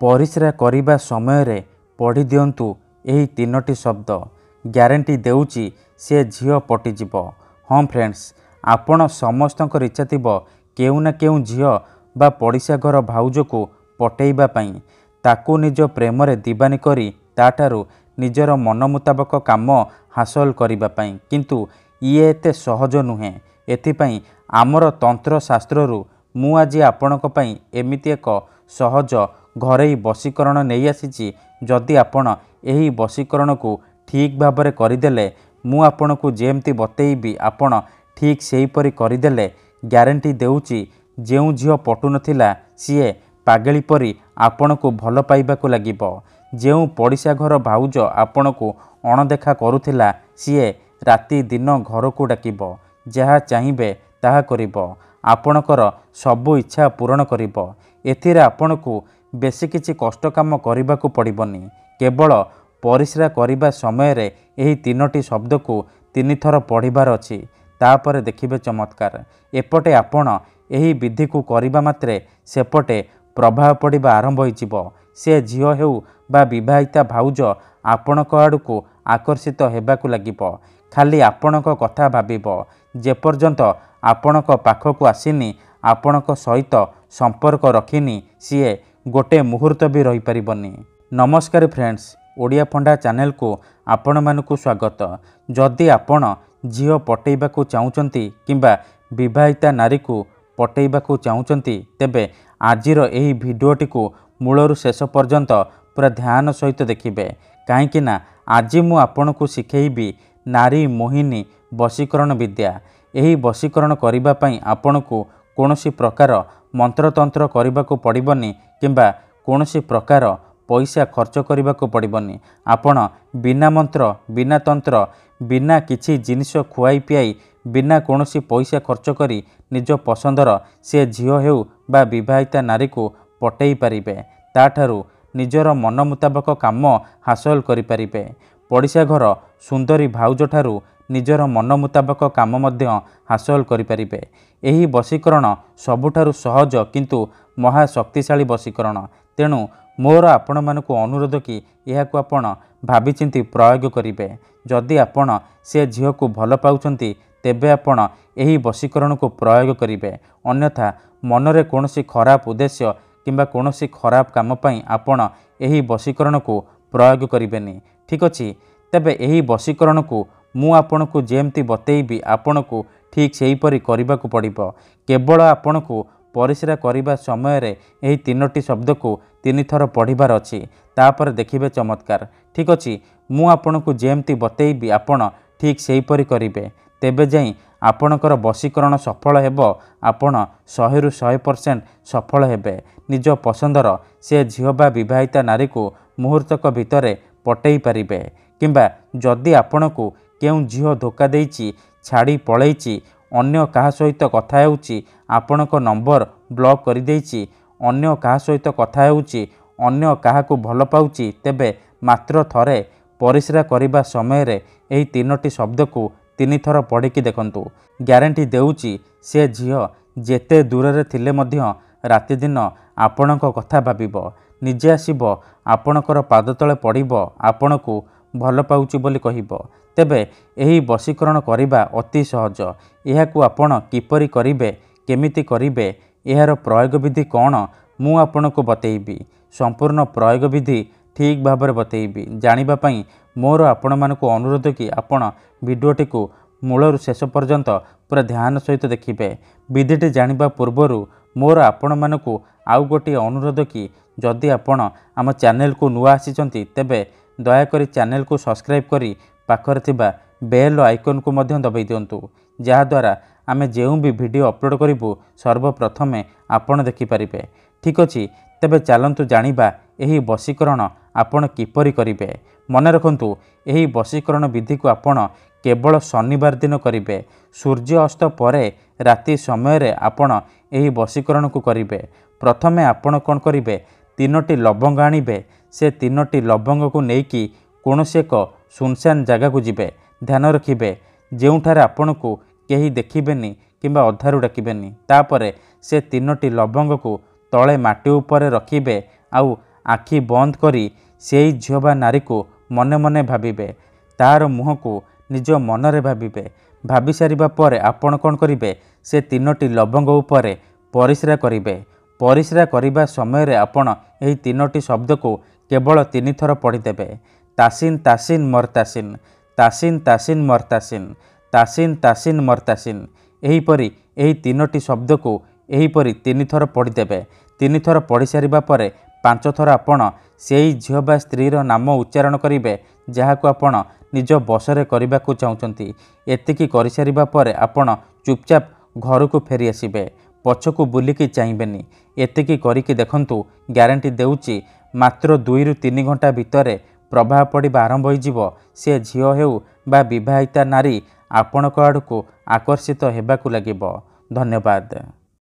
परिस्रा करिबा समय पढ़ी दियंतु एही तीनोटी शब्द ग्यारंटी देउची से झियो पटिजिब। हाँ फ्रेंड्स, आपण समस्तंकर इच्छा थिबो केउ ना केउ झियो बा पड़िशा घर भाउज को पटेइबा पई, ताकू निज प्रेम रे दीवानी करी ताठारु निजर मन मुताबक काम हासिल करिबा पई, किंतु ये एते सहज नुहे। एथिपई आमर तंत्र शास्त्ररु मु आज आपणक पई एमिति एक सहज घरेई बशीकरण नहीं आसीची। जदि आपण एही बशीकरण को ठीक भाबरे करिदेले मु आपणकु जेमती बतेइबी आपण ठीक सेहीपरि करिदेले ग्यारंटी देउची जेउ झियो पटु नथिला सीए पागेली परी आपणकु भल पाइबाकु लागिबो। जेउ पड़िशा घर भाउज आपणकु अणदेखा करुथिला सीए राति दिन घर को डाकिबो। जहा चाहिबे ताहा करिबो, आपणकर सबु इच्छा पूरण करिबो। एथिरे आपणकु बेसी किछि कष्ट काम करिबाकु पड़िबोनी। केवल परिस्रा करिबा समय रे एही तीनोटी शब्द को 3 थर पढ़िबार अछि, तापरे देखिबे चमत्कार। एपटे आपण एही विधि को करिबा मात्रे सेपटे प्रभाव पड़िबा आरंभ होइजिबो। से झियो हेउ बा विवाहिता भाउज आपणक आड़को आकर्षित हेबाकु लागिबो। खाली आपणक कथा भाबिबो। जेपर्यंत आपणक पाखकु आसिनी, आपणक सहित संपर्क रखिनी, सीए गोटे मुहूर्त भी रही परिबनी। नमस्कार फ्रेंड्स, ओडिया फंडा चैनल को आपण मानकु स्वागत। जदि आपण झियो पटेइबाकु चाहुचंती किंबा विवाहिता नारी को पटेइबाकु चाहुचंती, तेबे आजिर एही भिडियोटी को मूलरु शेष पर्यंत पूरा ध्यान सहित देखिबे। काहेकि ना आज मु आपनकु शिखेइबी नारी मोहिनी बशीकरण विद्या। एही बशीकरण करिबा पई आपनकु कोनोसी प्रकार मंत्रतंत्र करिबाकु पड़िबनी किंबा कोनोसी प्रकार पैसा खर्च करिबाकु पड़िबनी। आपण बिना मंत्र, बिना तंत्र, बिना किछि जिनिस खुआई पियाई, बिना कोनोसी पैसा खर्च करी निज पसंदर से झियो हेउ बा विवाहिता नारी को पटेई पारिबे। ताठारु निजर मन मुताबक काम हासिल करि पारिबे। पड़िशा घर सुंदरी भाउज ठारु निजर मन मुताबक काम मध्य हासिल करि पारिबे। एही बशीकरण सबुठारु सहज किंतु महाशक्तिशाली बशीकरण। तेणु मोर आपण मानकु अनुरोध कि एहाकु आपण भाबिचिंती प्रयोग करिबे। जदि आपण से झियो को भल पाउचंती तेबे आपण एही बशीकरण को प्रयोग करिबे। अन्यथा मनरे कोनोसी खराब उद्देश्य किंबा कोनोसी खराब काम पई आपण एही बशीकरण को प्रयोग करिबेनी। ठीक अछि, तेबे एही बशीकरण को मु आपणकु जेमती बतेइबी आपणकु ठीक सेहीपरि करिबाकु पड़िबो। केवल आपणकु परिस्रा करिबा समय रे एही तीनोटी शब्द को 3 थर पढ़िबार अछि, तापर देखिबे चमत्कार। ठीक अछि, मु आपणकु जेमती बतेइबी आपण ठीक सेहीपरि करिबे। तेबे जाई आपणकर बशीकरण सफल हेबो। आपण 100 रु 100% सफल हेबे। निज पसंदर से झियो बा विवाहिता नारी को मुहूर्तक भितरे पटेई पारिबे। किंबा जदि आपणकु केउ झियो धोखा देइची, छाड़ी पळेइची, अन्य काहा सहित कथा हेउची, आपणक नंबर ब्लॉक करि देइची, अन्य काहा सहित कथा हेउची, अन्य काहाकु भल पाउची, तेबे मात्र थरे परिस्रा करिबा समय रे एही तीनोटी शब्द को 3 थर पढ़िकी देखंतु। ग्यारंटी देउची से झियो जेते दूर रे थिले मध्य राति दिन आपणक कथा भाबिबो। निजे आसीबो, आपणकर पाद तळे पड़िबो, आपणकु भल पाउची बोली कहिबो। तेबे एही बशीकरण करिबा अति सहज। एहाकु आपण किपरि करिबे, केमिति करिबे, एहार प्रयोग विधि कोन मु आपणकु बतेइबी। संपूर्ण प्रयोग विधि ठीक भाबरे बतेइबी। जानिबा पई मोर आपण मानकु अनुरोध कि आपण भिडियोटी को मूलरु शेष पर्यंत पूरा ध्यान सहित देखिबे। विधिटी जानिबा पूर्वरु मोर आपण मानकु आउ गोटी अनुरोध कि जदि आपण आम चैनल को नुआ आसीचंती तेबे दया करी चैनल को सब्सक्राइब करी पाखरे थिबा बेल आइकन को मध्य दबाई दियंतु, जहा द्वारा आमे जेउ भी वीडियो अपलोड करिवु सर्वप्रथमे आपण देखि परिबे। ठीक अछि, तेबे चलंतु जानिबा एही बशीकरण आपण किपरि करिबे। मन रखंतु एही बशीकरण विधि को आपण केवल शनिवार दिन करिबे। सूर्य अस्त परे राति समय रे आपण एही बशीकरण को करिबे। प्रथमे आपण कोन करिबे, 3टी लवंग आनिबे। से 3टी लवंग को नेकी कोनोसी एक सुनसान जगह को जिबे। ध्यान रखिबे जेउठारे आपण को केही देखिबेनी किंबा अधारू डाकिबेनी। तापरे से 3टी लवंग को तले माटी उपरे रखिबे। आउ ଆଖି ବନ୍ଦ କରି ସେଇ ଝିଅ ବା ନାରୀକୁ ମନେ ମନେ ଭାବିବେ। ତାର ମୁହଁକୁ ନିଜ ମନରେ ଭାବିବେ। ଭାବି ସାରିବା ପରେ ଆପଣ କ'ଣ କରିବେ, ସେ 3ଟି ଲବଙ୍ଗ ଉପରେ ପରିସ୍ରା କରିବେ। ପରିସ୍ରା କରିବା ସମୟରେ ଆପଣ ଏହି 3ଟି ଶବ୍ଦକୁ କେବଳ 3 ଥର ପଢ଼ିଦେବେ। ତାସିନ୍ ତାସିନ୍ ମର୍ତାସିନ୍, ତାସିନ୍ ତାସିନ୍ ମର୍ତାସିନ୍, ତାସିନ୍ ତାସିନ୍ ମର୍ତାସିନ୍। ଏହିପରି ଏହି 3ଟି ଶବ୍ଦକୁ ଏହିପରି 3 ଥର ପଢ଼ିଦେବେ। 3 ଥର ପଢ଼ି ସାରିବା ପରେ 5 ଥର ଆପଣ ସେଇ ଝିଅ ବା ସ୍ତ୍ରୀର ନାମ ଉଚ୍ଚାରଣ କରିବେ ଯାହାକୁ ଆପଣ ନିଜ ବଶରେ କରିବାକୁ ଚାହୁଁଛନ୍ତି। ଏତିକି କରିସାରିବା ପରେ ଆପଣ ଚୁପଚାପ ଘରକୁ ଫେରି ଆସିବେ। ପଛକୁ ବୁଲିକି ଚାହିଁବେନି। ଏତିକି କରିକି ଦେଖନ୍ତୁ, ଗ୍ୟାରେଣ୍ଟି ଦେଉଛି ମାତ୍ର 2ରୁ 3 ଘଣ୍ଟା ଭିତରେ ପ୍ରଭାବ ପଡ଼ିବା ଆରମ୍ଭ ହୋଇଯିବ। ସେ ଝିଅ ହେଉ ବା ବିବାହିତା ନାରୀ ଆପଣଙ୍କ ଆଡ଼କୁ ଆକର୍ଷିତ ହେବାକୁ ଲାଗିବ। ଧନ୍ୟବାଦ।